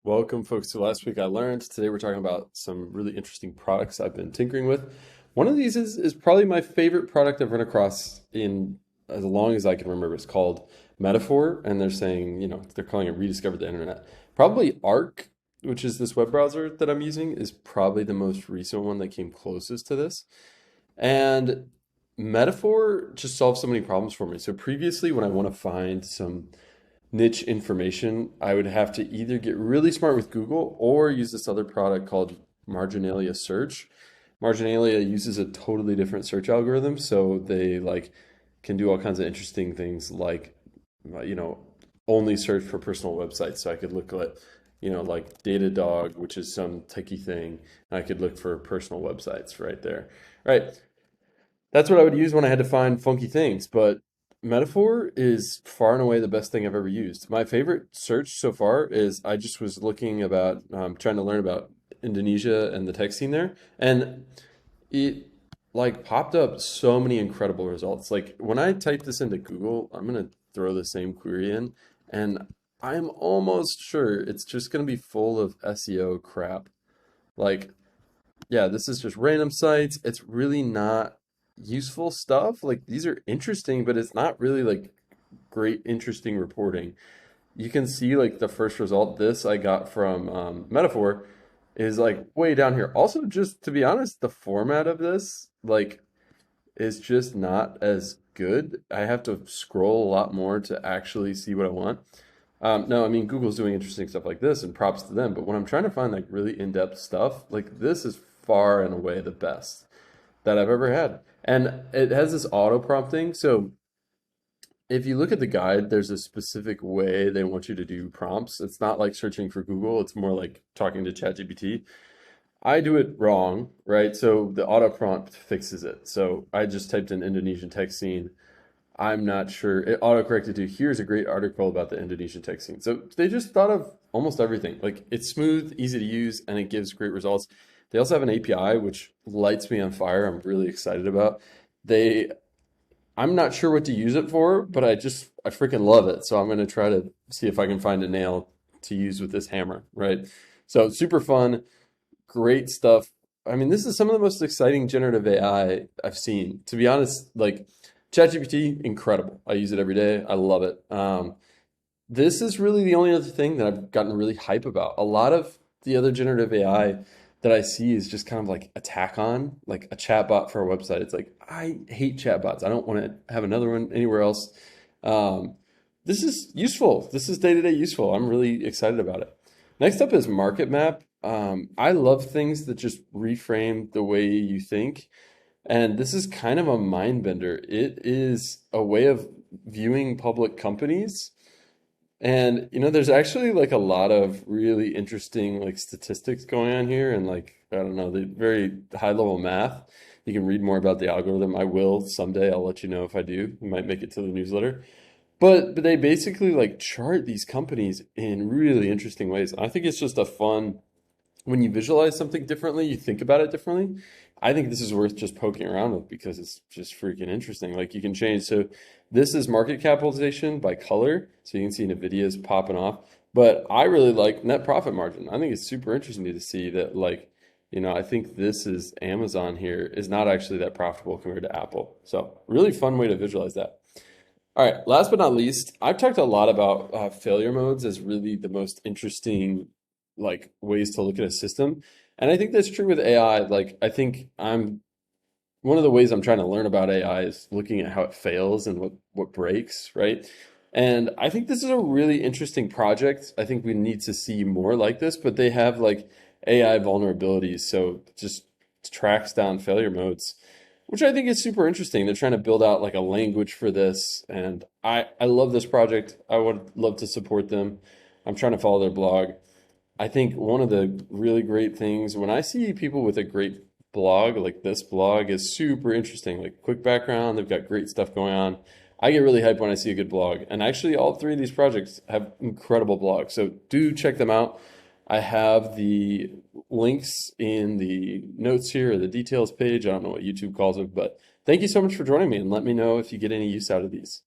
Welcome, folks, to Last Week I Learned. Today we're talking about some really interesting products I've been tinkering with. One of these is probably my favorite product I've run across in as long as I can remember. It's called Metaphor, and they're saying, they're calling it Rediscover the Internet. Probably Arc, which is this web browser that I'm using, is probably the most recent one that came closest to this. And Metaphor just solves so many problems for me. So previously, when I want to find some niche information, I would have to either get really smart with Google or use this other product called Marginalia Search. Marginalia uses a totally different search algorithm, so they can do all kinds of interesting things like uh, you know only search for personal websites. So I could look at like Datadog, which is some techie thing, and I could look for personal websites right there. Right. That's what I would use when I had to find funky things, but Metaphor is far and away the best thing I've ever used. My favorite search so far is I just was looking about, trying to learn about Indonesia and the tech scene there, and it like popped up so many incredible results. Like when I type this into Google, I'm gonna throw the same query in, and I'm almost sure it's just gonna be full of SEO crap. Like yeah, this is just random sites. It's really not useful stuff. Like these are interesting, but it's not really like great, interesting reporting. You can see like the first result, this I got from Metaphor, is like way down here. Also, just to be honest, the format of this is just not as good. I have to scroll a lot more to actually see what I want. No, I mean Google's doing interesting stuff like this, and props to them. But when I'm trying to find like really in-depth stuff, like this is far and away the best that I've ever had. And it has this auto prompting. So if you look at the guide, there's a specific way they want you to do prompts. It's not like searching for Google, it's more like talking to ChatGPT. I do it wrong, right? So the auto prompt fixes it. So I just typed in Indonesian tech scene. I'm not sure. It autocorrected to here's a great article about the Indonesian tech scene. So they just thought of almost everything. Like it's smooth, easy to use, and it gives great results. They also have an API which lights me on fire. I'm really excited about. They I'm not sure what to use it for, but I freaking love it. So I'm gonna try to see if I can find a nail to use with this hammer, right? So super fun, great stuff. I mean, this is some of the most exciting generative AI I've seen. To be honest, like ChatGPT, incredible. I use it every day. I love it. This is really the only other thing that I've gotten really hype about. A lot of the other generative AI that I see is just kind of like attack on, like a chatbot for a website. It's like, I hate chatbots. I don't want to have another one anywhere else. Um, this is useful. This is day-to-day useful. I'm really excited about it. Next up is Market Map. I love things that just reframe the way you think. And this is kind of a mind bender. It is a way of viewing public companies, and there's actually like a lot of really interesting like statistics going on here and like I don't know, the very high level math. You can read more about the algorithm. I will someday. I'll let you know if I do. You might make it to the newsletter. But they basically like chart these companies in really interesting ways. I think it's just a fun when you visualize something differently, you think about it differently. I think this is worth just poking around with because it's just freaking interesting. Like you can change. So this is market capitalization by color. So you can see NVIDIA's popping off. But I really like net profit margin. I think it's super interesting to see that I think this is Amazon here is not actually that profitable compared to Apple. So really fun way to visualize that. All right, last but not least, I've talked a lot about failure modes as really the most interesting ways to look at a system. And I think that's true with AI. Like I think I'm one of the ways I'm trying to learn about AI is looking at how it fails and what breaks, right? And I think this is a really interesting project. I think we need to see more like this, but they have like AI vulnerabilities, so it just tracks down failure modes, which I think is super interesting. They're trying to build out like a language for this, and I love this project. I would love to support them. I'm trying to follow their blog. I think one of the really great things when I see people with a great blog, like this blog is super interesting, like quick background, they've got great stuff going on. I get really hyped when I see a good blog. And actually, all three of these projects have incredible blogs. So do check them out. I have the links in the notes here or the details page. I don't know what YouTube calls them, but thank you so much for joining me and let me know if you get any use out of these.